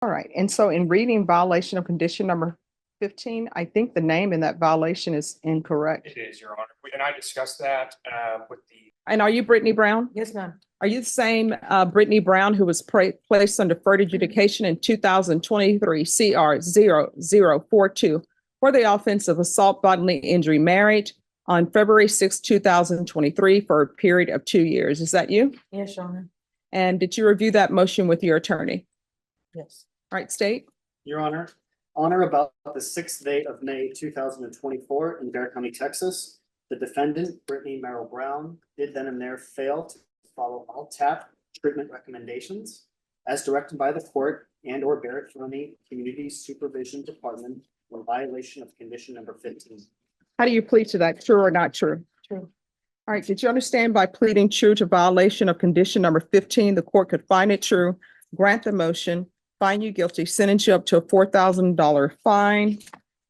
All right, and so in reading violation of condition number 15, I think the name in that violation is incorrect. It is, Your Honor. And I discussed that with the. And are you Brittany Brown? Yes, ma'am. Are you the same Brittany Brown who was placed under deferred adjudication in 2023 CR 0042 for the offense of assault bodily injury marriage on February 6, 2023 for a period of 2 years? Is that you? Yes, Your Honor. And did you review that motion with your attorney? Yes. All right, state. Your Honor, on or about the 6th day of May 2024 in Bear County, Texas, the defendant, Brittany Merrill Brown, did then and there fail to follow all TAP treatment recommendations as directed by the court and or Bear County Community Supervision Department in violation of condition number 15. How do you plead to that? True or not true? True. All right, did you understand by pleading true to violation of condition number 15, the court could find it true, grant the motion, find you guilty, sentence you up to a $4,000 fine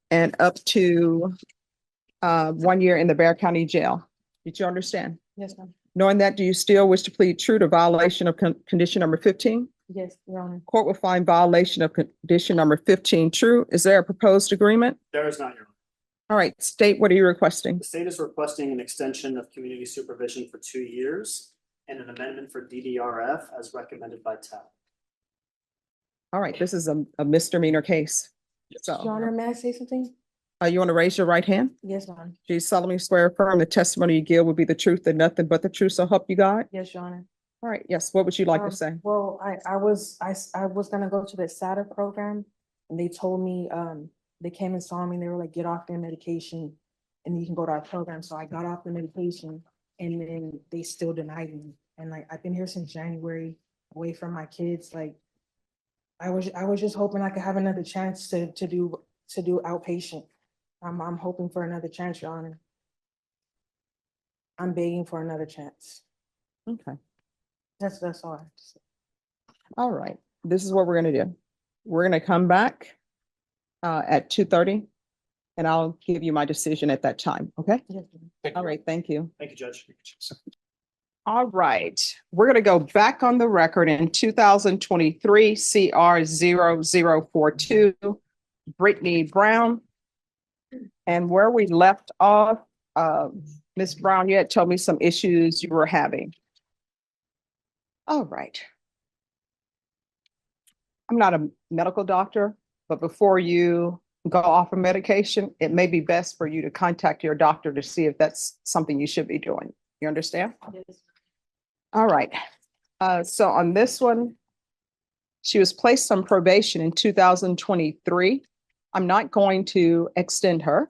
and up to 1 year in the Bear County Jail? Did you understand? Yes, ma'am. Knowing that, do you still wish to plead true to violation of condition number 15? Yes, Your Honor. Court will find violation of condition number 15 true. Is there a proposed agreement? There is not, Your Honor. All right, state, what are you requesting? The state is requesting an extension of community supervision for 2 years and an amendment for DDRF as recommended by TAP. All right, this is a misdemeanor case. Your Honor, So, may I say something? you want to raise your right hand? Yes, ma'am. Do you solemnly swear affirm the testimony you give will be the truth and nothing but the truth, so help you God? Yes, Your Honor. All right, yes, what would you like to say? Well, I was gonna go to the SATA program and they told me, they came and saw me and they were like, get off their medication and you can go to our program. So I got off the medication and then they still denied me. And like, I've been here since January, away from my kids. Like, I was just hoping I could have another chance to do outpatient. I'm hoping for another chance, Your Honor. I'm begging for another chance. Okay, That's all I have to say. all right, this is what we're gonna do. We're gonna come back at 2:30 and I'll give you my decision at that time, okay? Yes, ma'am. All right, thank you. Thank you, Judge. All right, we're gonna go back on the record in 2023 CR 0042, Brittany Brown. And where we left off, Ms. Brown, you had told me some issues you were having. All right. I'm not a medical doctor, but before you go off of medication, it may be best for you to contact your doctor to see if that's something you should be doing. You understand? Yes. All right. So on this one, she was placed on probation in 2023. I'm not going to extend her.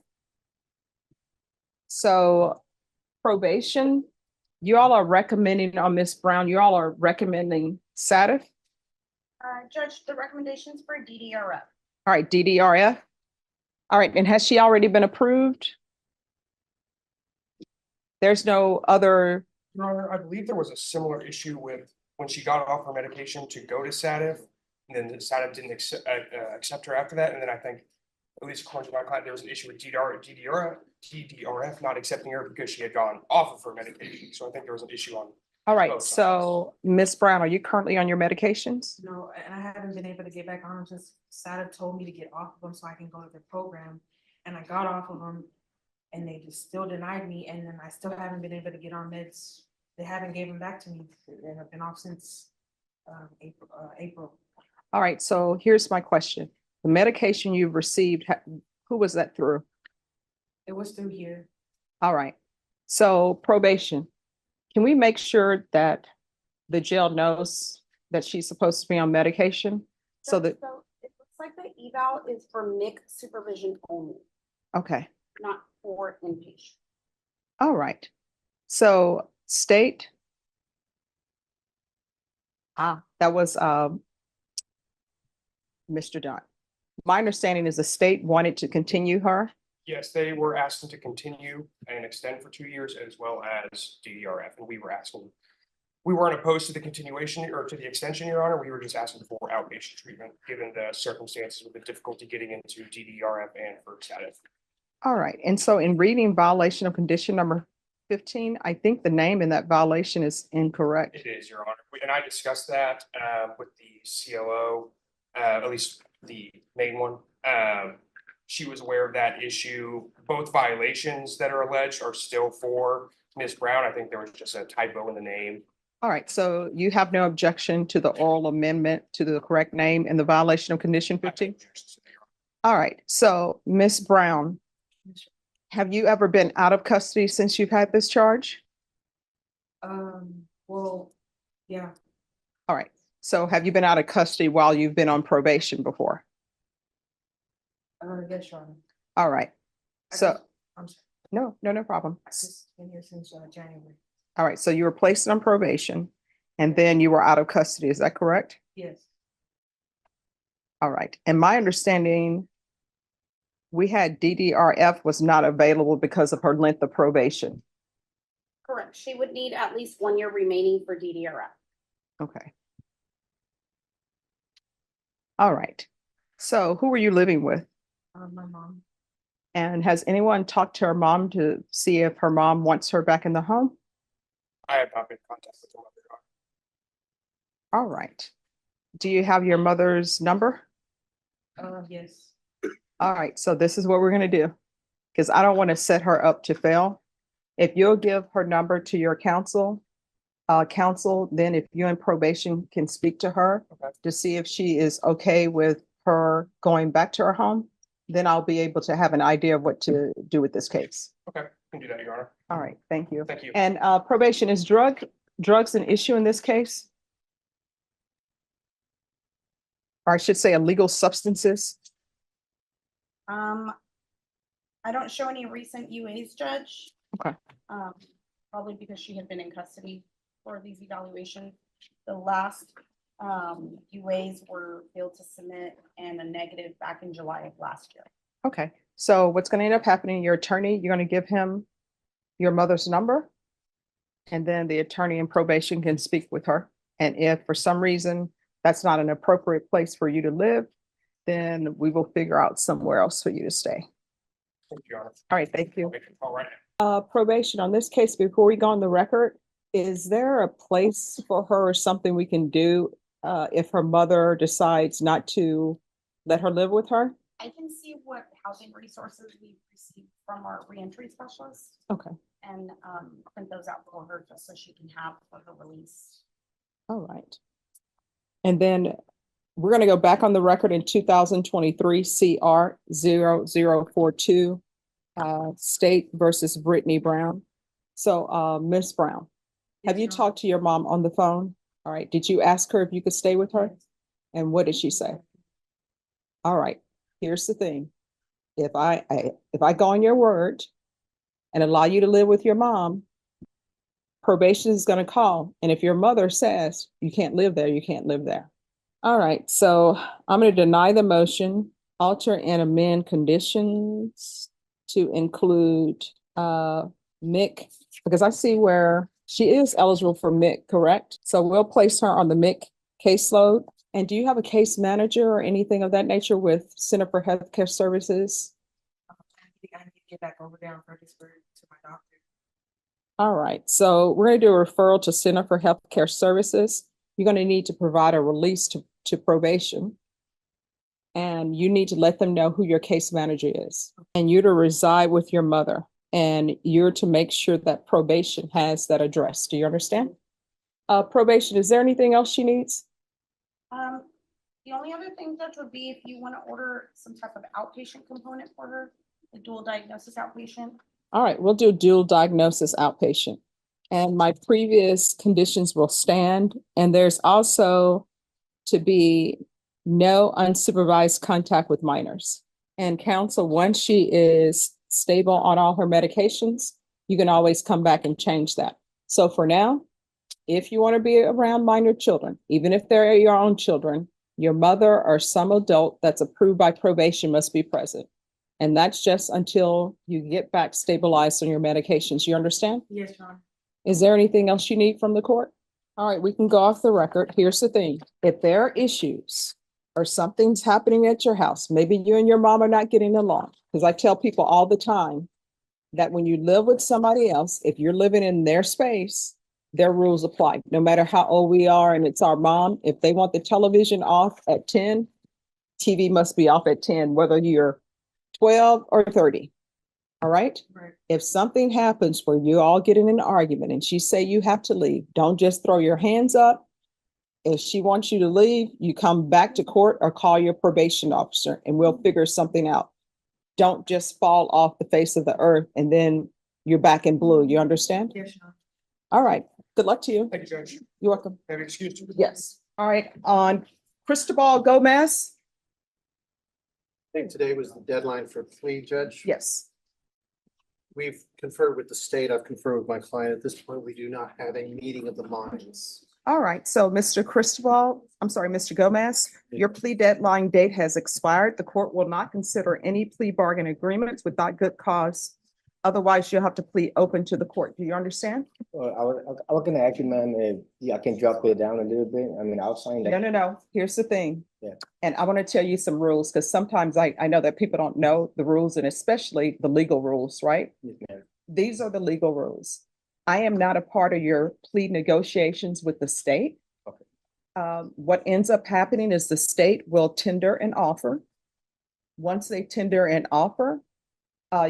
So probation, you all are recommending on Ms. Brown, you all are recommending SATF? Judge, the recommendations for DDRF. All right, DDRF. All right, and has she already been approved? There's no other, Your Honor, I believe there was a similar issue with when she got off her medication to go to SATF. And then the SATF didn't accept her after that. And then I think, at least according to my client, there was an issue with DDRF not accepting her because she had gone off of her medication. So I think there was an issue on. all right, both sides. so Ms. Brown, are you currently on your medications? No, and I haven't been able to get back on them since SATA told me to get off of them so I can go to the program. And I got off of them and they just still denied me. And then I still haven't been able to get on meds. They haven't gave them back to me. And I've been off since April. All right, so here's my question. The medication you've received, who was that through? It was through here. All right, so probation. Can we make sure that the jail knows that she's supposed to be on medication? So that, So it looks like the eval is for MIC supervision only, okay, not for inpatient. all right. So state. That was Mr. Dunn. My understanding is the state wanted to continue her. Yes, they were asking to continue and extend for 2 years as well as DDRF. And we were asking, we weren't opposed to the continuation or to the extension, Your Honor. We were just asking for outpatient treatment, given the circumstances with the difficulty getting into DDRF and for SATF. All right, and so in reading violation of condition number 15, I think the name in that violation is incorrect. It is, Your Honor. And I discussed that with the COO at least the main one. She was aware of that issue. Both violations that are alleged are still for Ms. Brown. I think there was just a typo in the name. All right, so you have no objection to the oral amendment to the correct name and the violation of condition 15? All right, so Ms. Brown, have you ever been out of custody since you've had this charge? Well, yeah, All right, so have you been out of custody while you've been on probation before? yes, Your Honor. All right, I so, just- I'm sorry, no problem. I just been here since January. All right, so you were placed on probation and then you were out of custody, is that correct? Yes, All right, and my understanding, we had DDRF was not available because of her length of probation. Correct. She would need at least 1 year remaining for DDRF. Okay. All right, so who were you living with? my mom. And has anyone talked to her mom to see if her mom wants her back in the home? I have not been in contact with the mother. All right. Do you have your mother's number? Yes. All right, so this is what we're gonna do, because I don't want to set her up to fail. If you'll give her number to your counsel, then if you in probation can speak to her Okay. to see if she is okay with her going back to her home, then I'll be able to have an idea of what to do with this case. Okay, can do that, Your Honor. All right, thank you. Thank you. And probation, is drugs an issue in this case? Or I should say illegal substances? I don't show any recent UAs, Judge. Okay. Probably because she had been in custody for these evaluations. The last UAs were failed to submit and a negative back in July of last year. Okay, so what's gonna end up happening, your attorney, you're gonna give him your mother's number. And then the attorney in probation can speak with her. And if for some reason that's not an appropriate place for you to live, then we will figure out somewhere else for you to stay. Thank you, Your Honor. All right, thank you. All right. Probation, on this case, before we go on the record, is there a place for her or something we can do if her mother decides not to let her live with her? I can see what housing resources we've received from our reentry specialist Okay, and print those out for her just so she can have for her release. all right. And then we're going to go back on the record in 2023 CR 0042, State versus Brittany Brown. So, Ms. Brown, have Yes, you Your Honor. talked to your mom on the phone? All right. Did you ask her if you could stay with her? Yes. And what did she say? All right. Here's the thing. If I go on your word and allow you to live with your mom, probation is going to call. And if your mother says you can't live there, you can't live there. All right, so I'm going to deny the motion, alter and amend conditions to include MIC, because I see where she is eligible for MIC, correct? So we'll place her on the MIC caseload. And do you have a case manager or anything of that nature with Center for Healthcare Services? I need to get back over there on Fredericksburg to my doctor. All right, so we're going to do a referral to Center for Healthcare Services. You're going to need to provide a release to probation. And you need to let them know who your case manager is. And you're to reside with your mother. And you're to make sure that probation has that address. Do you understand? Probation, is there anything else she needs? The only other thing, Judge, would be if you want to order some type of outpatient component for her, the dual diagnosis outpatient. All right, we'll do dual diagnosis outpatient. And my previous conditions will stand. And there's also to be no unsupervised contact with minors. And counsel, once she is stable on all her medications, you can always come back and change that. So for now, if you want to be around minor children, even if they're your own children, your mother or some adult that's approved by probation must be present. And that's just until you get back stabilized on your medications. You understand? Yes, Your Honor. Is there anything else you need from the court? All right, we can go off the record. Here's the thing. If there are issues or something's happening at your house, maybe you and your mom are not getting along. Because I tell people all the time that when you live with somebody else, if you're living in their space, their rules apply. No matter how old we are and it's our mom, if they want the television off at 10, TV must be off at 10, whether you're 12 or 30. All right? Right. If something happens where you all get in an argument and she say you have to leave, don't just throw your hands up. If she wants you to leave, you come back to court or call your probation officer and we'll figure something out. Don't just fall off the face of the earth and then you're back in blue. You understand? Yes, Your Honor. All right. Good luck to you. Thank you, Judge. You're welcome. Have you excused? Yes. All right. On Cristobal Gomez. I think today was the deadline for plea, Judge. Yes. We've conferred with the state. I've conferred with my client. At this point, we do not have a meeting of the minds. All right. So Mr. Mr. Gomez, your plea deadline date has expired. The court will not consider any plea bargain agreements without good cause. Otherwise, you'll have to plead open to the court. Do you understand? I was gonna ask you, ma'am, if I can drop it down a little bit. I mean, I'll sign that. No. Here's the thing. Yeah. And I want to tell you some rules because sometimes I know that people don't know the rules and especially the legal rules, right? Yes, ma'am. These are the legal rules. I am not a part of your plea negotiations with the state. Okay. What ends up happening is the state will tender an offer. Once they tender an offer,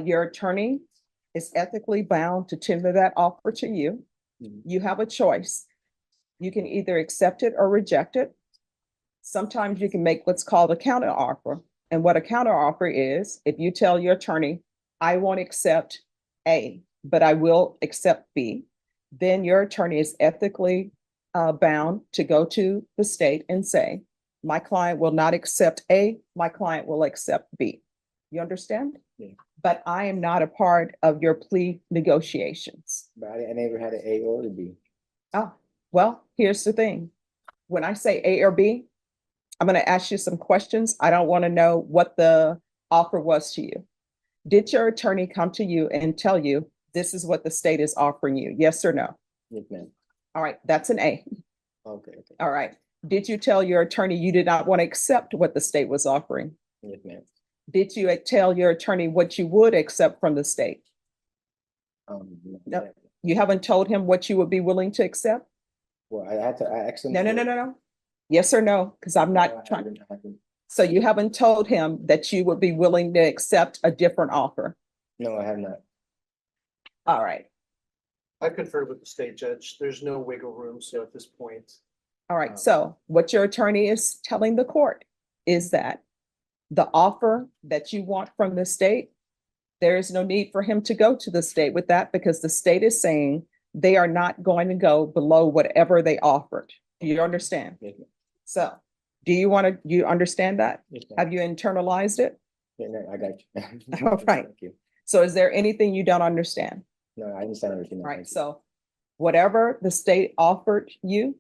your attorney is ethically bound to tender that offer to you. Mhm. You have a choice. You can either accept it or reject it. Sometimes you can make what's called a counter offer. And what a counter offer is, if you tell your attorney, I won't accept A, but I will accept B, then your attorney is ethically bound to go to the state and say, my client will not accept A, my client will accept B. You understand? Yeah. But I am not a part of your plea negotiations. But I never had an A or a B. Oh, well, here's the thing. When I say A or B, I'm going to ask you some questions. I don't want to know what the offer was to you. Did your attorney come to you and tell you this is what the state is offering you? Yes or no? Yes, ma'am. All right, that's an A. Okay. All right. Did you tell your attorney you did not want to accept what the state was offering? Yes, ma'am. Did you tell your attorney what you would accept from the state? No. You haven't told him what you would be willing to accept? Well, I had to ask him. No. Yes or no? Because I'm not trying. So you haven't told him that you would be willing to accept a different offer? No, I have not. All right. I've conferred with the state judge. There's no wiggle room. So at this point, All right. So what your attorney is telling the court is that the offer that you want from the state, there is no need for him to go to the state with that because the state is saying they are not going to go below whatever they offered. Do you understand? Yes, ma'am. So you understand that? Yes, ma'am. Have you internalized it? Yeah, no, I got you. All right. Thank you. So is there anything you don't understand? No, I understand everything. Right, Thank you. so whatever the state offered you,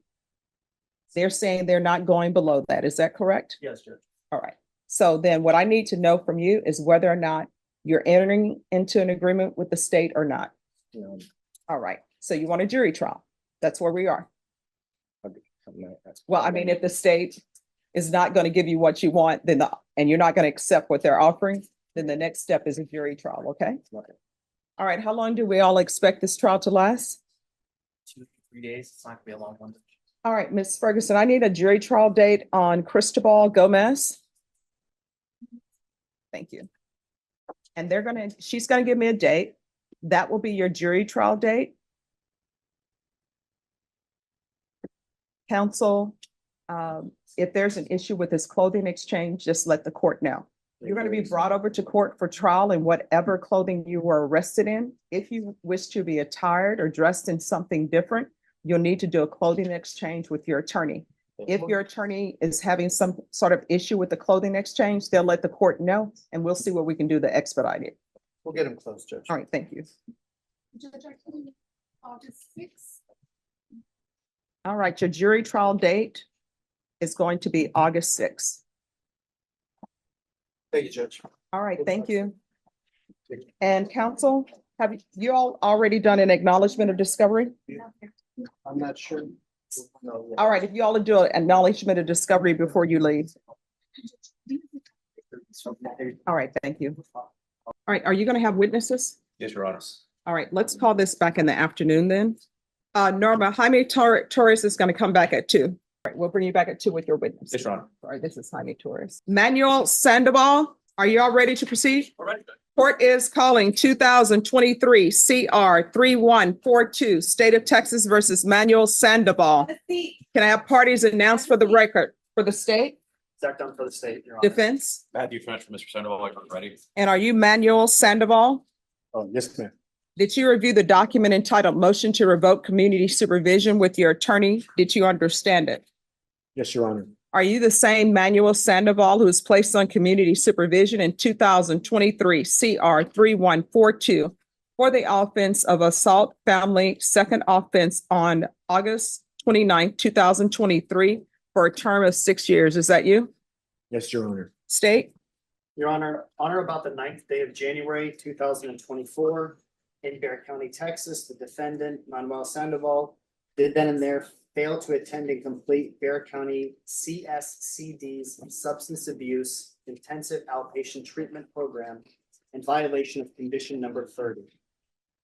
they're saying they're not going below that. Is that correct? yes, Judge. All right. So then what I need to know from you is whether or not you're entering into an agreement with the state or not. No, All right. So you want a jury trial. That's where we are. I'm not- Well, I mean, if the state is not going to give you what you want, and you're not going to accept what they're offering, then the next step is a jury trial, okay? Okay. All right. How long do we all expect this trial to last? 2 to 3 days. It's not gonna be a long one. All right, Ms. Ferguson, I need a jury trial date on Cristobal Gomez. Thank you. And she's gonna give me a date. That will be your jury trial date. Counsel, if there's an issue with this clothing exchange, just let the court know. You're going to be brought over to court for trial in whatever clothing you were arrested in. If you wish to be attired or dressed in something different, you'll need to do a clothing exchange with your attorney. If your attorney is having some sort of issue with the clothing exchange, they'll let the court know and we'll see what we can do to expedite it. We'll get him close, Judge. All right, thank you. August 6th. All right, your jury trial date is going to be August 6th. Thank you, Judge. All right, thank you. And counsel, have you all already done an acknowledgement of discovery? I'm not sure. No, yeah. All right, if you all do an acknowledgement of discovery before you leave. All right, thank you. All right, are you going to have witnesses? Yes, Your Honor. All right, let's call this back in the afternoon then. Norma, Jaime Torres is going to come back at 2. right, we'll bring you back at 2 with your witness. Yes, Your Honor. Sorry, this is Jaime Torres. Manuel Sandoval, are you all ready to proceed? All right. Court is calling 2023 CR 3142, State of Texas versus Manuel Sandoval. Can I have parties announced for the record for the state Zach Dunn for the state, Your Honor. defense? Matthew French for Mr. Sandoval, are you ready? And are you Manuel Sandoval? Oh, yes, ma'am. Did you review the document entitled Motion to Revoke Community Supervision with your attorney? Did you understand it? Yes, Your Honor. Are you the same Manuel Sandoval who was placed on community supervision in 2023 CR 3142 for the offense of assault family, second offense on August 29, 2023 for a term of 6 years? Is that you? Yes, Your Honor. State? Your Honor, on or about the 9th day of January, 2024, in Bear County, Texas, the defendant, Manuel Sandoval, did then and there fail to attend and complete Bear County CSCD's Substance Abuse Intensive Outpatient Treatment Program in violation of condition number 30.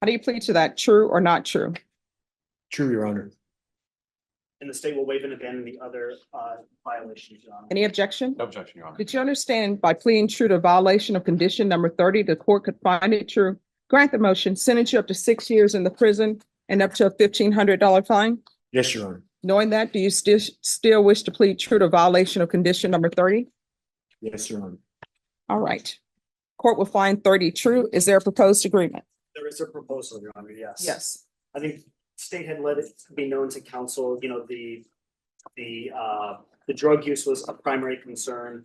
How do you plead to that? True or not true? True, Your Honor. And the state will waive and abandon the other violations, Your Honor. Any objection? No objection, Your Honor. Did you understand by pleading true to violation of condition number 30, the court could find it true, grant the motion, sentence you up to 6 years in the prison and up to a $1,500 fine? Yes, Your Honor. Knowing that, do you still wish to plead true to violation of condition number 30? Yes, Your Honor. All right. Court will find 30 true. Is there a proposed agreement? There is a proposal, Your Honor, yes. Yes. I think state had let it be known to council, the drug use was a primary concern.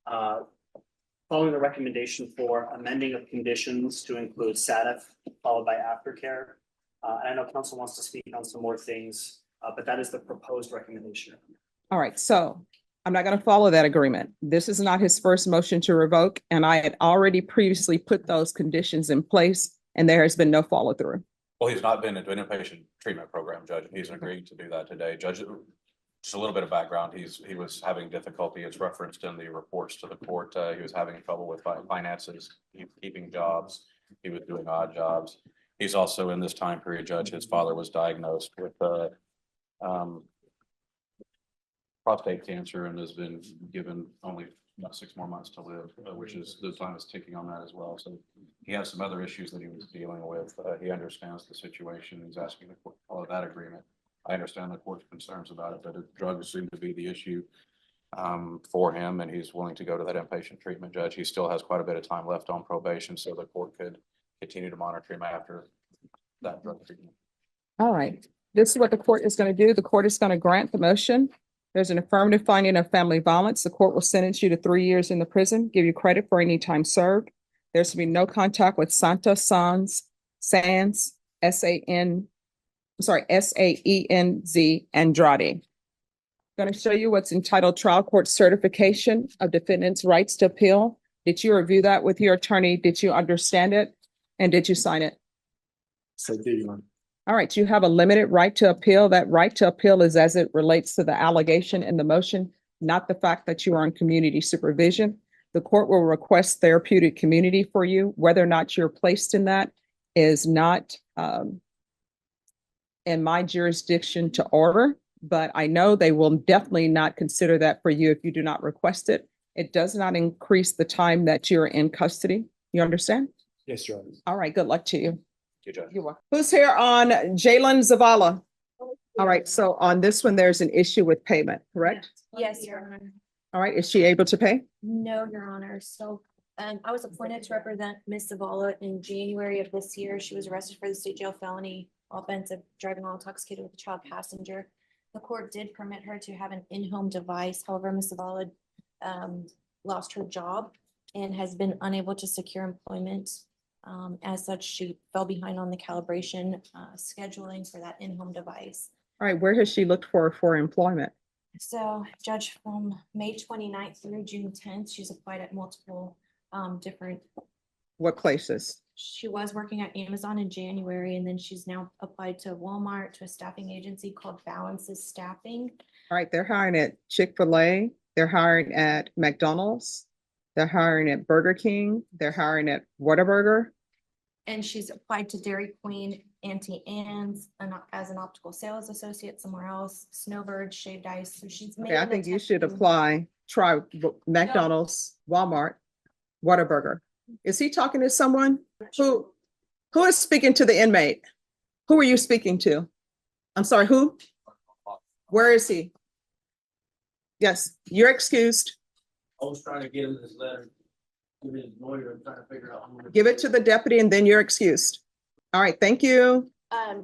Following the recommendation for amending of conditions to include SATF followed by aftercare. And I know council wants to speak on some more things, but that is the proposed recommendation. All right. So I'm not going to follow that agreement. This is not his first motion to revoke, and I had already previously put those conditions in place, and there has been no follow through. Well, he's not been into an inpatient treatment program, Judge. He's agreed to do that today. Judge, just a little bit of background. He was having difficulty. It's referenced in the reports to the court. He was having trouble with finances, keeping jobs. He was doing odd jobs. He's also in this time period, Judge, his father was diagnosed with prostate cancer and has been given only about 6 more months to live, which is the time is ticking on that as well. So he has some other issues that he was dealing with. He understands the situation. He's asking the court to follow that agreement. I understand the court's concerns about it, but drugs seem to be the issue for him, and he's willing to go to that inpatient treatment, Judge. He still has quite a bit of time left on probation, so the court could continue to monitor him after that drug treatment. All right. This is what the court is going to do. The court is going to grant the motion. There's an affirmative finding of family violence. The court will sentence you to 3 years in the prison, give you credit for any time served. There's to be no contact with Sands, S-A-E-N-Z, Andrade. Going to show you what's entitled Trial Court Certification of Defendant's Rights to Appeal. Did you review that with your attorney? Did you understand it? And did you sign it? So do you, Your Honor. All right, you have a limited right to appeal. That right to appeal is as it relates to the allegation in the motion, not the fact that you are on community supervision. The court will request therapeutic community for you. Whether or not you're placed in that is not in my jurisdiction to order, but I know they will definitely not consider that for you if you do not request it. It does not increase the time that you're in custody. You understand? Yes, Your Honor. All right, good luck to you. Thank you, Judge. You're welcome. Who's here on Jalen Zavala? All right, so on this one, there's an issue with payment, correct? Yes, Your Honor. All right, is she able to pay? No, Your Honor. So I was appointed to represent Miss Zavala in January of this year. She was arrested for the state jail felony offense of driving while intoxicated with a child passenger. The court did permit her to have an in-home device. However, Miss Zavala lost her job and has been unable to secure employment. As such, she fell behind on the calibration scheduling for that in-home device. All right, where has she looked for employment? So, Judge, from May 29th through June 10th, she's applied at multiple different. What places? She was working at Amazon in January, and then she's now applied to Walmart, to a staffing agency called Balances Staffing. All right, they're hiring at Chick-fil-A, they're hiring at McDonald's, they're hiring at Burger King, they're hiring at Whataburger. And she's applied to Dairy Queen, Auntie Anne's, as an optical sales associate somewhere else, Snowbird, Shaved Ice. So she's made Okay, I an think you attempt should to- apply, try McDonald's, Walmart, Whataburger. Is he talking to someone? Who is speaking to the inmate? Who are you speaking to? I'm sorry, who? Where is he? Yes, you're excused. I was trying to get him this letter. Give his lawyer and trying to figure out. Give it to the deputy and then you're excused. All right, thank you.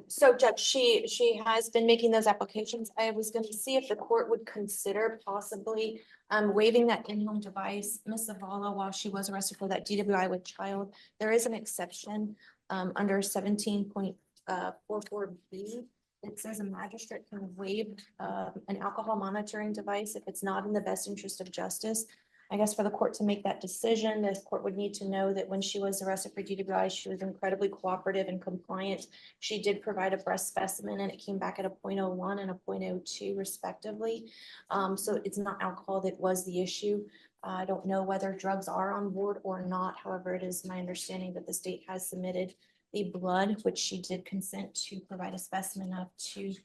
So Judge, she has been making those applications. I was gonna see if the court would consider possibly waiving that in-home device. Ms. Zavala, while she was arrested for that DWI with child, there is an exception under 17.44B. It says a magistrate can waive an alcohol monitoring device if it's not in the best interest of justice. I guess for the court to make that decision, the court would need to know that when she was arrested for DWI, she was incredibly cooperative and compliant. She did provide a breast specimen and it came back at a 0.01 and a 0.02 respectively. So it's not alcohol that was the issue. I don't know whether drugs are on board or not. However, it is my understanding that the state has submitted the blood, which she did consent to provide a specimen of to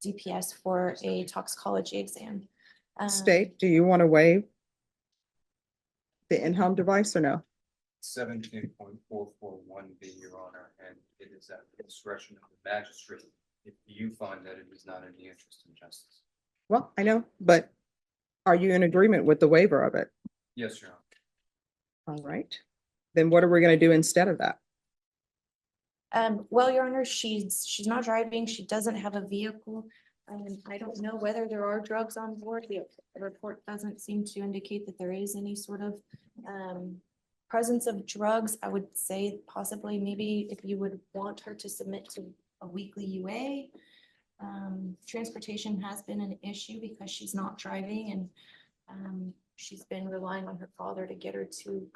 DPS for a toxicology exam. State, do you want to waive the in-home device or no? 17.441B, Your Honor, and it is at the discretion of the magistrate if you find that it is not in the interest of justice. Well, I know, but are you in agreement with the waiver of it? Yes, Your Honor. All right. Then what are we going to do instead of that? Well, Your Honor, she's not driving. She doesn't have a vehicle. I don't know whether there are drugs on board. The report doesn't seem to indicate that there is any sort of presence of drugs. I would say possibly maybe if you would want her to submit to a weekly UA. Transportation has been an issue because she's not driving and she's been relying on her father to get her to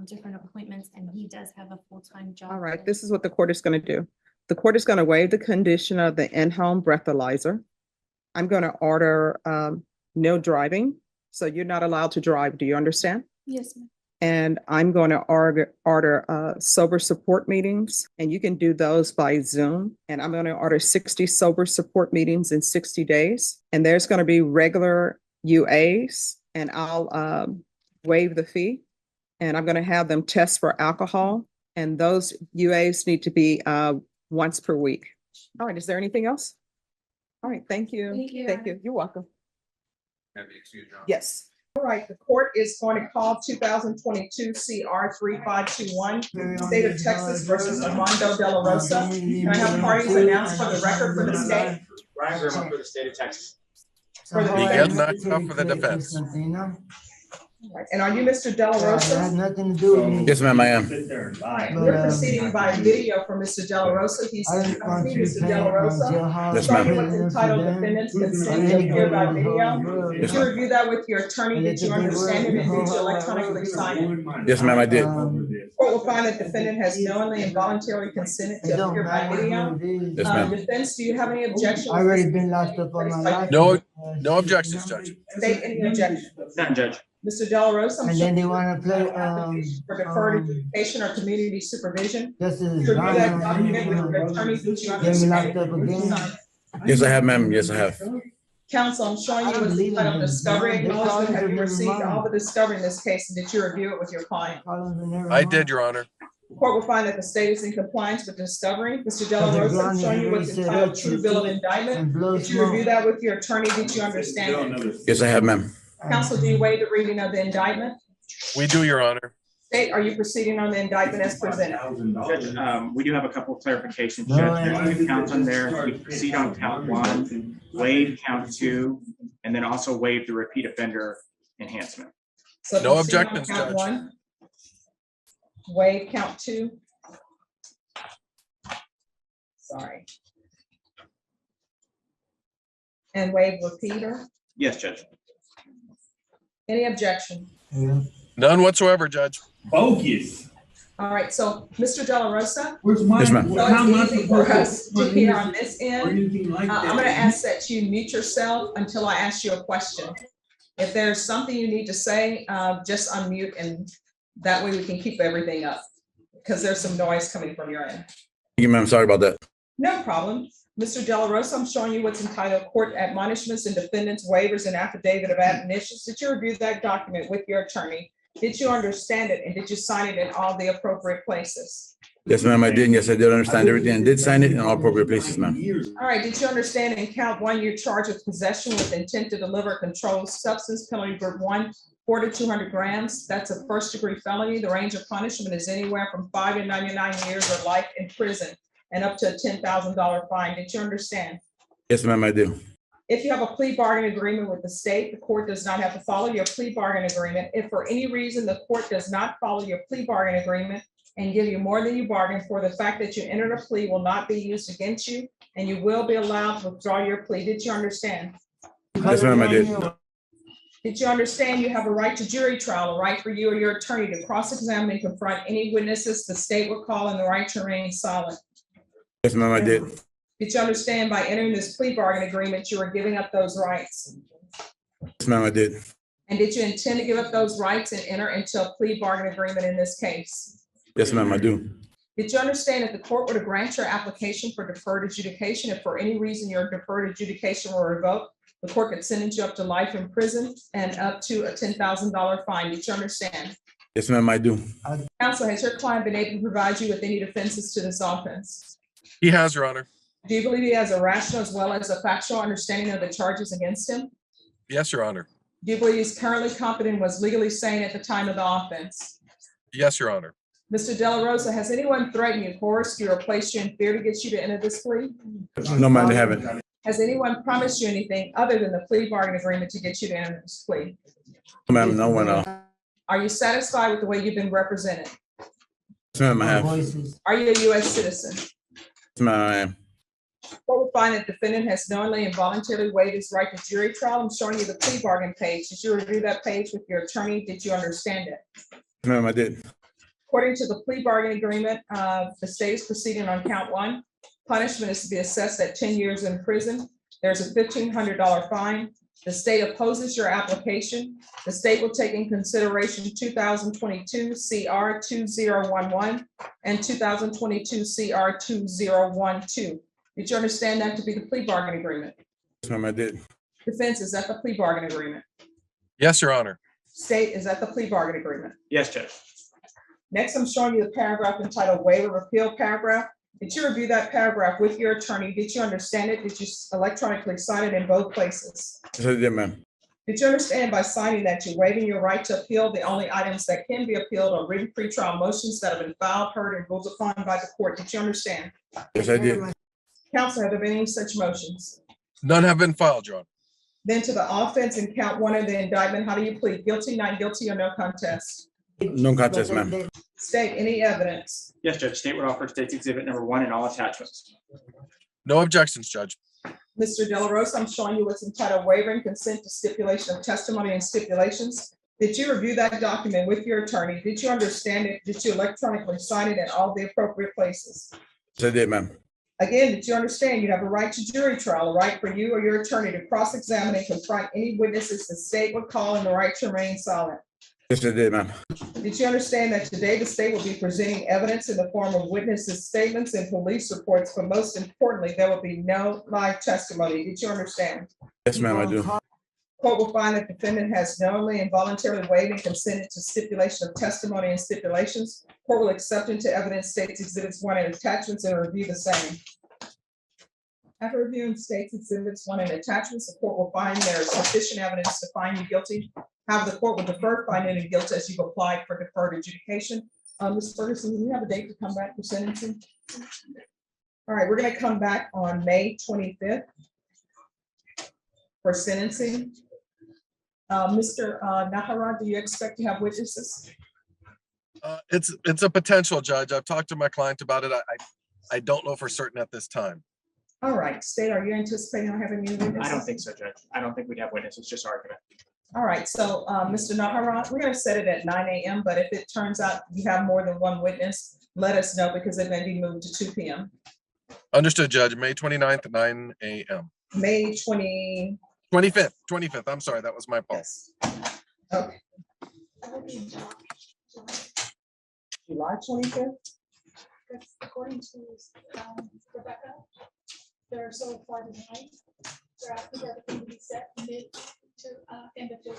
different appointments, and he does have a full-time job. All right, this is what the court is going to do. The court is going to waive the condition of the in-home breathalyzer. I'm going to order no driving. So you're not allowed to drive. Do you understand? Yes, ma'am. And I'm going to order sober support meetings, and you can do those by Zoom. And I'm going to order 60 sober support meetings in 60 days. And there's going to be regular UAs, and I'll waive the fee. And I'm going to have them test for alcohol. And those UAs need to be once per week. All right, is there anything else? All right, thank you. Thank you. Thank you. You're welcome. May I be excused, Your Honor? Yes. All right, the court is going to call 2022 CR 3521, State of Texas versus Armando De La Rosa. Can I have parties announced for the record for the state? Ryan Graham for the state of Texas. For the Miguel Nacho for the defense. And are you Mr. De La Rosa? Nothing to do with me. Yes, ma'am, I am. We're proceeding by video from Mr. De La Rosa. He's Mr. De La Rosa. Yes, Showing ma'am. what's entitled defendant's consent to appear by video. Did you review that with your attorney? Did you understand it? And did you electronically sign it? Yes, ma'am, I did. Court will find that defendant has knowingly and voluntarily consented to appear by video. Yes, ma'am. Defense, do you have any objections? I already been locked up on my life. No objections, Judge. State any objection. None, Judge. Mr. De La Rosa. I'm And sure then they wanna play, for deferred education or community supervision. just as. Review that document with your attorney. Did you Get me locked understand? up again. Yes, I have, ma'am. Yes, I have. Counsel, I'm showing you what's entitled discovery acknowledgement. Have you received all the discovery in this case? And did you review it with your client? I did, Your Honor. Court will find that the state is in compliance with discovery. Mr. De La Rosa, I'm showing you what's entitled true bill of indictment. Did you review that with your attorney? Did you understand it? Yes, I have, ma'am. Counsel, do you waive the reading of the indictment? We do, Your Honor. State, are you proceeding on the indictment as presented? Judge, we do have a couple of clarifications, Judge. There's 2 counts on there. We proceed on count 1, waive count 2, and then also waive the repeat offender enhancement. So No proceed on objections, count Judge. 1. Waive count 2. Sorry. And waive repeater. Yes, Judge. Any objection? None whatsoever, Judge. Focus. All right, so Mr. De La Rosa, Where's my? Yes, ma'am. so it's easy for us to hear on this end. I'm gonna ask that you mute yourself until I ask you a question. If there's something you need to say, just unmute and that way we can keep everything up. because there's some noise coming from your end. Thank you, ma'am. Sorry about that. No problem. Mr. De La Rosa, I'm showing you what's entitled Court Admonishments and Defendants Waivers and Affidavit of Admonitions. Did you review that document with your attorney? Did you understand it and did you sign it in all the appropriate places? Yes, ma'am, I did. And yes, I did understand everything and did sign it in all appropriate places, ma'am. All right, did you understand in count one, you're charged with possession with intent to deliver a controlled substance, penalty group 1, 4 to 200 grams? That's a first-degree felony. The range of punishment is anywhere from 5 to 99 years or life in prison and up to a $10,000 fine. Did you understand? Yes, ma'am, I do. If you have a plea bargain agreement with the state, the court does not have to follow your plea bargain agreement. If for any reason the court does not follow your plea bargain agreement and give you more than you bargained for, the fact that you entered a plea will not be used against you and you will be allowed to withdraw your plea. Did you understand? Yes, ma'am, I did. Did you understand you have a right to jury trial, a right for you or your attorney to cross-examine and confront any witnesses the state will call, and the right to remain silent? Yes, ma'am, I did. Did you understand by entering this plea bargain agreement, you are giving up those rights? Yes, ma'am, I did. And did you intend to give up those rights and enter into a plea bargain agreement in this case? Yes, ma'am, I do. Did you understand that the court were to grant your application for deferred adjudication, if for any reason your deferred adjudication were revoked, the court could sentence you up to life in prison and up to a $10,000 fine? Did you understand? Yes, ma'am, I do. Counsel, has your client been able to provide you with any defenses to this offense? He has, Your Honor. Do you believe he has a rational as well as a factual understanding of the charges against him? Yes, Your Honor. Do you believe he's currently competent and was legally sane at the time of the offense? Yes, Your Honor. Mr. De La Rosa, has anyone threatened you, coerced you, or placed you in fear to get you to enter this plea? No, ma'am, I haven't. Has anyone promised you anything other than the plea bargain agreement to get you to enter this plea? No, ma'am, no one. Are you satisfied with the way you've been represented? Yes, ma'am, I have. Are you a U.S. citizen? Yes, ma'am, I am. Court will find that defendant has knowingly and voluntarily waived his right to jury trial. I'm showing you the plea bargain page. Did you review that page with your attorney? Did you understand it? Yes, ma'am, I did. According to the plea bargain agreement, the state is proceeding on count 1. Punishment is to be assessed at 10 years in prison. There's a $1,500 fine. The state opposes your application. The state will take in consideration 2022 CR 2011 and 2022 CR 2012. Did you understand that to be the plea bargain agreement? Yes, ma'am, I did. Defense, is that the plea bargain agreement? Yes, Your Honor. State, is that the plea bargain agreement? Yes, Judge. Next, I'm showing you the paragraph entitled Waiver of Appeal paragraph. Did you review that paragraph with your attorney? Did you understand it? Did you electronically sign it in both places? Yes, I did, ma'am. Did you understand by signing that you're waiving your right to appeal? The only items that can be appealed are written pretrial motions that have been filed, heard, and ruled upon by the court. Did you understand? Yes, I did. Counsel, have there been any such motions? None have been filed, Your Honor. Then to the offense in count 1 of the indictment, how do you plead? Guilty, not guilty, or no contest? No contest, ma'am. State, any evidence? Yes, Judge. State would offer State's Exhibit number 1 and all attachments. No objections, Judge. Mr. De La Rosa, I'm showing you what's entitled Waiver and Consent to Stipulation of Testimony and Stipulations. Did you review that document with your attorney? Did you understand it? Did you electronically sign it in all the appropriate places? Yes, I did, ma'am. Again, did you understand you have a right to jury trial, a right for you or your attorney to cross-examine and confront any witnesses the state would call, and the right to remain silent? Yes, I did, ma'am. Did you understand that today the state will be presenting evidence in the form of witnesses' statements and police reports, but most importantly, there will be no live testimony? Did you understand? Yes, ma'am, I do. Court will find that defendant has knowingly and voluntarily waived and consented to stipulation of testimony and stipulations. Court will accept into evidence State's Exhibits 1 and attachments and review the same. After reviewing State's Exhibits 1 and attachments, the court will find there is sufficient evidence to find you guilty. However, the court will defer finding you guilty as you've applied for deferred adjudication. Ms. Ferguson, do you have a date to come back for sentencing? All right, we're going to come back on May 25th for sentencing. Mr. Nahara, do you expect to have witnesses? It's a potential, Judge. I've talked to my client about it. I don't know for certain at this time. All right, State, are you anticipating on having any witnesses? I don't think so, Judge. I don't think we'd have witnesses, just argument. All right, so Mr. Nahara, we're going to set it at 9 a.m., but if it turns out you have more than one witness, let us know because it may be moved to 2 p.m. Understood, Judge. May 29th at 9 a.m. May 25th. I'm sorry, that was my fault. Okay. July 25th? That's according to Rebecca. They're so far behind. They're asking for everything to be set mid to end of July.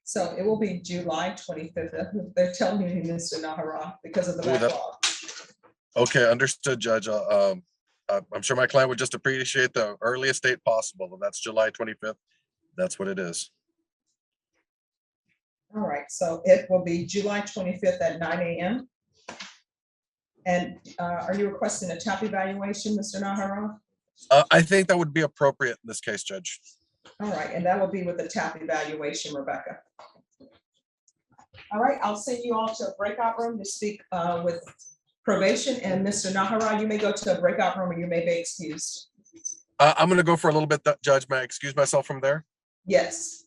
So it will be July 25th. They're telling me, Mr. Nahara, because of the Ooh, that- backlog. Okay, understood, Judge. I'm sure my client would just appreciate the earliest date possible, and that's July 25th. That's what it is. All right, so it will be July 25th at 9 a.m. And are you requesting a TAP evaluation, Mr. Nahara? I think that would be appropriate in this case, Judge. All right, and that will be with the TAP evaluation, Rebecca. All right, I'll send you all to a breakout room to speak with probation, and Mr. Nahara, you may go to a breakout room or you may be excused. I'm gonna go for a little bit, Judge. May I excuse myself from there? Yes.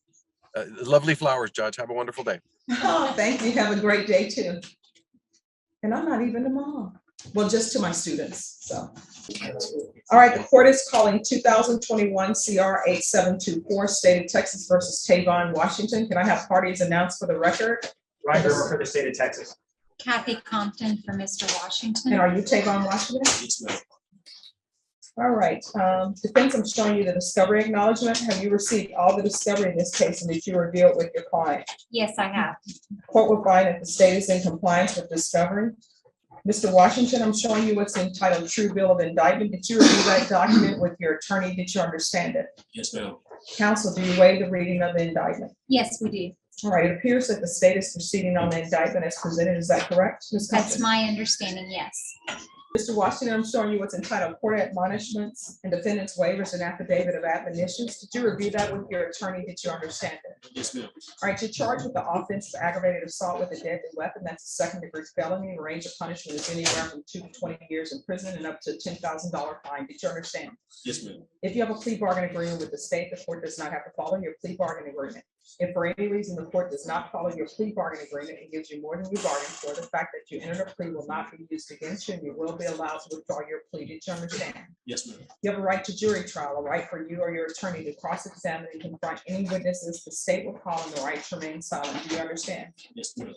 Lovely flowers, Judge. Have a wonderful day. Oh, thank you. Have a great day too. And I'm not even a mom. Well, just to my students, so. All right, the court is calling 2021 CR 8724, State of Texas versus Tavon, Washington. Can I have parties announced for the record? Ryan Gerber for the state of Texas. Kathy Compton for Mr. Washington. And are you Tavon, Washington? Yes, ma'am. All right, defense, I'm showing you the discovery acknowledgement. Have you received all the discovery in this case and did you review it with your client? Yes, I have. Court will find that the state is in compliance with discovery. Mr. Washington, I'm showing you what's entitled True Bill of Indictment. Did you review that document with your attorney? Did you understand it? Yes, ma'am. Counsel, do you waive the reading of the indictment? Yes, we do. All right, it appears that the state is proceeding on the indictment as presented. Is that correct, Ms. That's Compton? my understanding, yes. Mr. Washington, I'm showing you what's entitled Court Admonishments and Defendant's Waivers and Affidavit of Admonitions. Did you review that with your attorney? Did you understand it? Yes, ma'am. All right, you're charged with the offense of aggravated assault with a deadly weapon. That's a second-degree felony. The range of punishment is anywhere from 2 to 20 years in prison and up to $10,000 fine. Did you understand? Yes, ma'am. If you have a plea bargain agreement with the state, the court does not have to follow your plea bargain agreement. If for any reason the court does not follow your plea bargain agreement and gives you more than you bargained for, the fact that you entered a plea will not be used against you and you will be allowed to withdraw your plea. Did you understand? Yes, ma'am. You have a right to jury trial, a right for you or your attorney to cross-examine and confront any witnesses the state will call, and the right to remain silent. Do you understand? Yes, ma'am.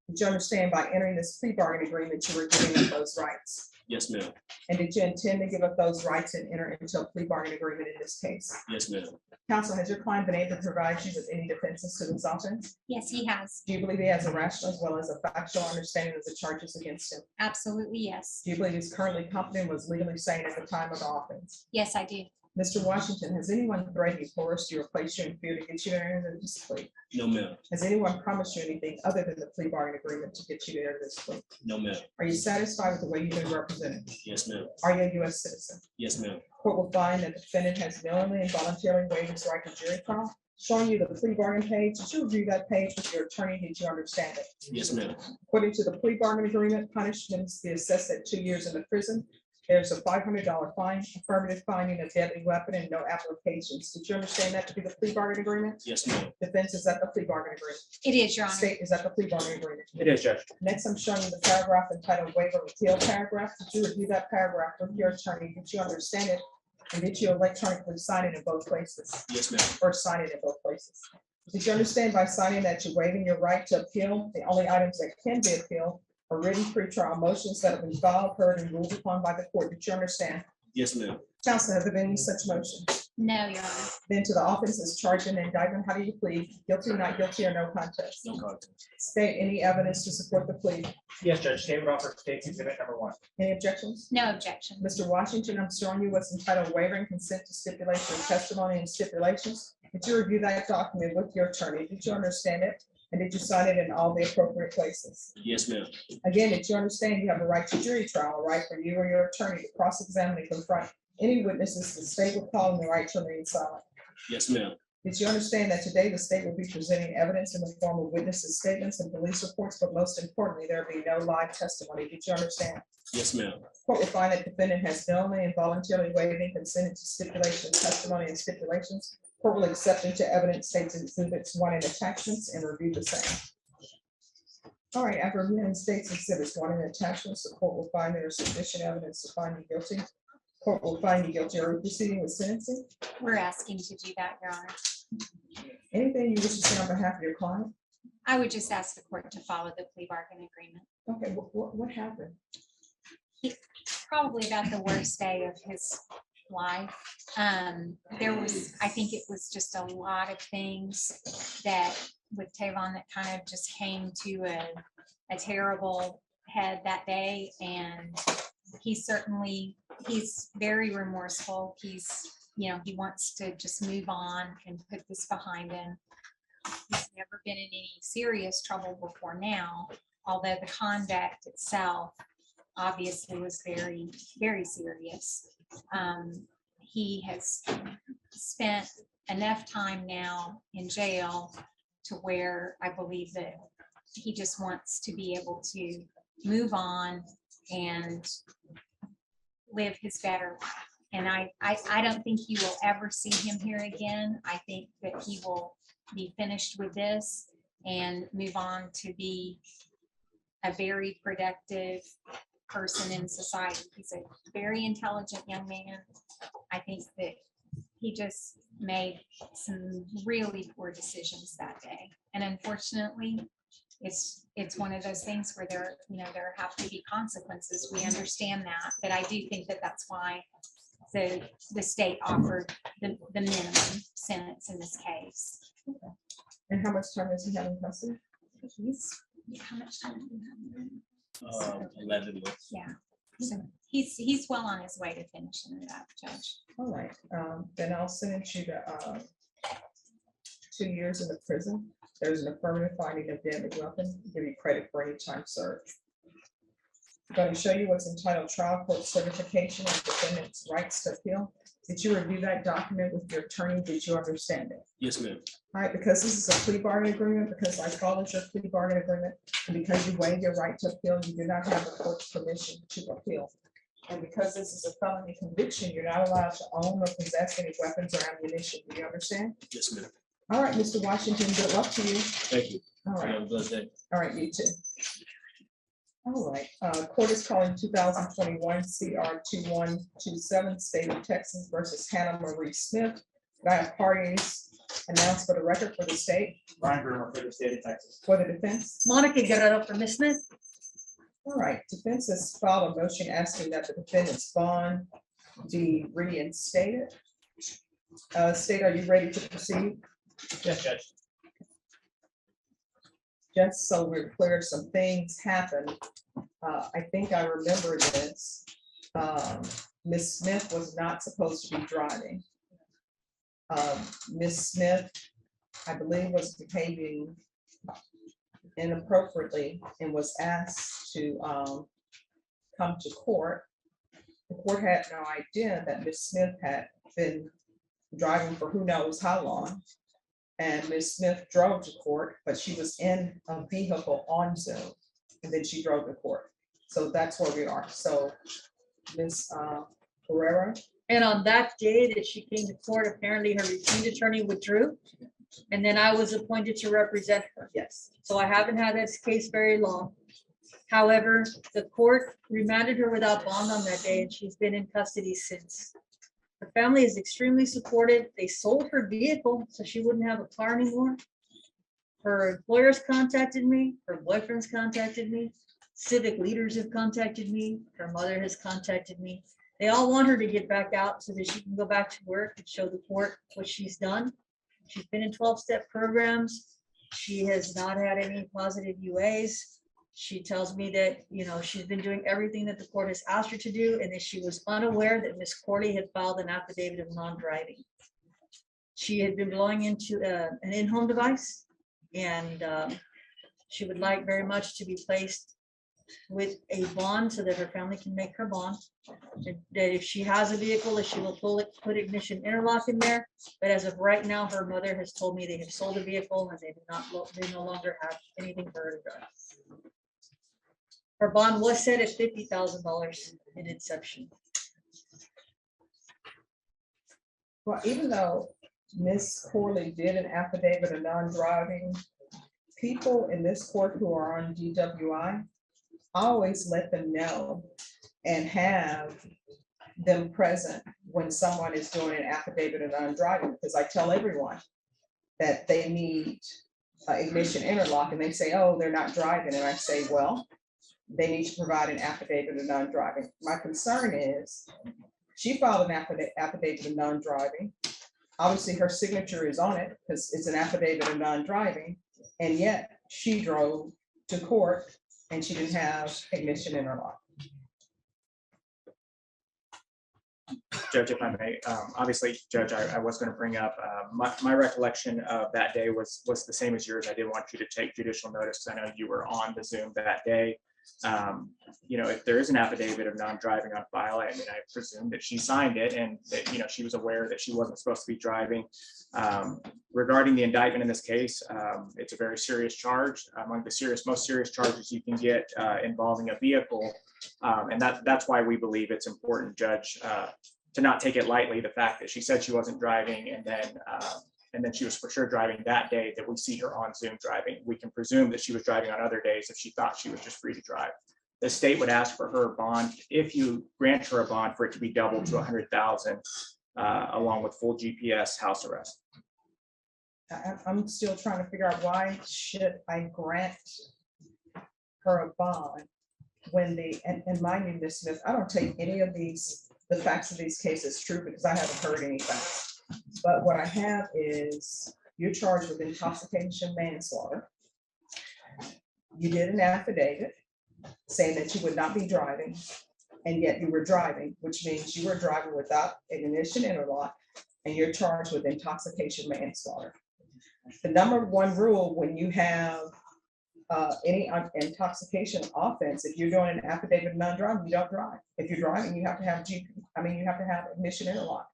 Did you understand by entering this plea bargain agreement, you were giving up those rights? Yes, ma'am. And did you intend to give up those rights and enter into a plea bargain agreement in this case? Yes, ma'am. Counsel, has your client been able to provide you with any defenses to this offense? Yes, he has. Do you believe he has a rational as well as a factual understanding of the charges against him? Absolutely, yes. Do you believe he's currently competent and was legally sane at the time of the offense? Yes, I do. Mr. Washington, has anyone threatened you, coerced you, or placed you in fear to get you to enter this plea? No, ma'am. Has anyone promised you anything other than the plea bargain agreement to get you to enter this plea? No, ma'am. Are you satisfied with the way you've been represented? Yes, ma'am. Are you a U.S. citizen? Yes, ma'am. Court will find that the defendant has knowingly and voluntarily waived his right to jury trial. Showing you the plea bargain page. Did you review that page with your attorney? Did you understand it? Yes, ma'am. According to the plea bargain agreement, punishments be assessed at 2 years in the prison. There's a $500 fine, affirmative finding a deadly weapon, and no applications. Did you understand that to be the plea bargain agreement? Yes, ma'am. Defense, is that the plea bargain agreement? It is, Your Honor. State, is that the plea bargain agreement? It is, Judge. Next, I'm showing you the paragraph entitled waiver of appeal paragraph. Did you review that paragraph with your attorney? Did you understand it? And did you electronically sign it in both places? Yes, ma'am. Or sign it in both places? Did you understand by signing that you're waiving your right to appeal? The only items that can be appealed are written pretrial motions that have been filed, heard, and ruled upon by the court. Did you understand? Yes, ma'am. Counsel, have there been any such motion? No, Your Honor. Then to the offense is charged in the indictment, how do you plead? Guilty, not guilty, or no contest? No contest. State any evidence to support the plea. Yes, Judge. David Offer, State's Exhibit number 1. Any objections? No objection. Mr. Washington, I'm showing you what's entitled waiver and consent to stipulation of testimony and stipulations. Did you review that document with your attorney? Did you understand it? And did you sign it in all the appropriate places? Yes, ma'am. Again, did you understand you have a right to jury trial, a right for you or your attorney to cross-examine and confront any witnesses the state will call, and the right to remain silent? Yes, ma'am. Did you understand that today the state will be presenting evidence in the form of witnesses' statements and police reports, but most importantly, there will be no live testimony? Did you understand? Yes, ma'am. Court will find that defendant has knowingly and voluntarily waived and consented to stipulation, testimony, and stipulations. Court will accept into evidence states exhibits 1 and attachments and review the same. All right, after reviewing states exhibits 1 and attachments, the court will find there is sufficient evidence to find you guilty. Court will find you guilty. Are we proceeding with sentencing? We're asking to do that, Your Honor. Anything you wish to say on behalf of your client? I would just ask the court to follow the plea bargain agreement. Okay, what happened? Probably about the worst day of his life. There was, I think it was just a lot of things that with Tavon that kind of just came to a terrible head that day. And he's very remorseful. He's, he wants to just move on and put this behind him. He's never been in any serious trouble before now, although the conduct itself obviously was very, very serious. He has spent enough time now in jail to where I believe that he just wants to be able to move on and live his better life. And I don't think you will ever see him here again. I think that he will be finished with this and move on to be a very productive person in society. He's a very intelligent young man. I think that he just made some really poor decisions that day. And unfortunately, it's one of those things where there have to be consequences. We understand that, but I do think that that's why the state offered the minimum sentence in this case. Okay. And how much time does he have in custody? How much time? Do you have? 11 months. Yeah. So he's well on his way to finishing it up, Judge. All right, then I'll sentence you to 2 years in the prison. There's an affirmative finding of damage weapon, give you credit for any time served. I'm going to show you what's entitled trial court certification of defendant's rights to appeal. Did you review that document with your attorney? Did you understand it? Yes, ma'am. All right, because this is a plea bargain agreement, because I followed your plea bargain agreement, and because you waived your right to appeal, you do not have the court's permission to appeal. And because this is a felony conviction, you're not allowed to own or possess any weapons or ammunition. Do you understand? Yes, ma'am. All right, Mr. Washington, good luck to you. Thank you. All right. Have a blessed day. All right, you too. All right, court is calling 2021 CR 2127, State of Texas versus Hannah Marie Smith. I have parties announced for the record for the state. Brian Brewer for the state of Texas. For the defense. Monica Guerrero for Ms. Smith. All right, defense has filed a motion asking that the defendant's bond be reinstated. State, are you ready to proceed? Yes, Judge. Just so we're clear, some things happened. I think I remember this. Ms. Smith was not supposed to be driving. Ms. Smith, I believe, was behaving inappropriately and was asked to come to court. The court had no idea that Ms. Smith had been driving for who knows how long. And Ms. Smith drove to court, but she was in a vehicle on Zoom, and then she drove to court. So that's where we are. So Ms. Herrera. And on that day that she came to court, apparently her retained attorney withdrew. And then I was appointed to represent her. Yes. So I haven't had this case very long. However, the court remanded her without bond on that day, and she's been in custody since. Her family is extremely supportive. They sold her vehicle so she wouldn't have a car anymore. Her employers contacted me, her boyfriends contacted me, civic leaders have contacted me, her mother has contacted me. They all want her to get back out so that she can go back to work and show the court what she's done. She's been in 12-step programs. She has not had any positive UAs. She tells me that, she's been doing everything that the court has asked her to do, and that she was unaware that Ms. Corley had filed an affidavit of non-driving. She had been blowing into an in-home device, and she would like very much to be placed with a bond so that her family can make her bond. That if she has a vehicle, that she will put ignition interlock in there. But as of right now, her mother has told me they have sold a vehicle and they no longer have anything for her to drive. Her bond was set at $50,000 in inception. Well, even though Ms. Corley did an affidavit of non-driving, people in this court who are on DWI, I always let them know and have them present when someone is doing an affidavit of non-driving, because I tell everyone that they need ignition interlock, and they say, oh, they're not driving, and I say, well, they need to provide an affidavit of non-driving. My concern is, she filed an affidavit of non-driving. Obviously, her signature is on it, because it's an affidavit of non-driving, and yet she drove to court and she didn't have ignition interlock. Judge, if I may, obviously, Judge, I was going to bring up, my recollection of that day was the same as yours. I did want you to take judicial notice, because I know you were on the Zoom that day. You know, if there is an affidavit of non-driving on file, I mean, I presume that she signed it and that, you know, she was aware that she wasn't supposed to be driving. Regarding the indictment in this case, it's a very serious charge, among the most serious charges you can get involving a vehicle. And that's why we believe it's important, Judge, to not take it lightly, the fact that she said she wasn't driving and then she was for sure driving that day that we see her on Zoom driving. We can presume that she was driving on other days if she thought she was just free to drive. The state would ask for her bond, if you grant her a bond, for it to be doubled to 100,000 along with full GPS house arrest. I'm still trying to figure out, why should I grant her a bond when and mind you, Ms. Smith, I don't take any of the facts of these cases true, because I haven't heard any facts. But what I have is, you're charged with intoxication manslaughter. You did an affidavit saying that you would not be driving, and yet you were driving, which means you were driving without ignition interlock, and you're charged with intoxication manslaughter. The number one rule when you have any intoxication offense, if you're doing an affidavit of non-driving, you don't drive. If you're driving, you have to have you have to have ignition interlock.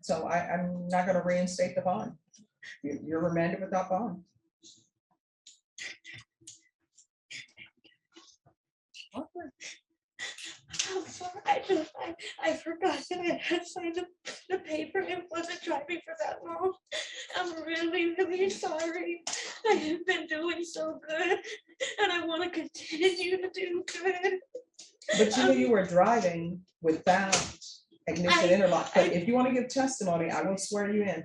So I'm not going to reinstate the bond. You're remanded without bond. I'm sorry, I forgot that I had signed the paper and wasn't driving for that long. I'm really, really sorry. I have been doing so good and I want to continue to do good. But you knew you were driving without ignition interlock. But if you want to give testimony, I will swear you in.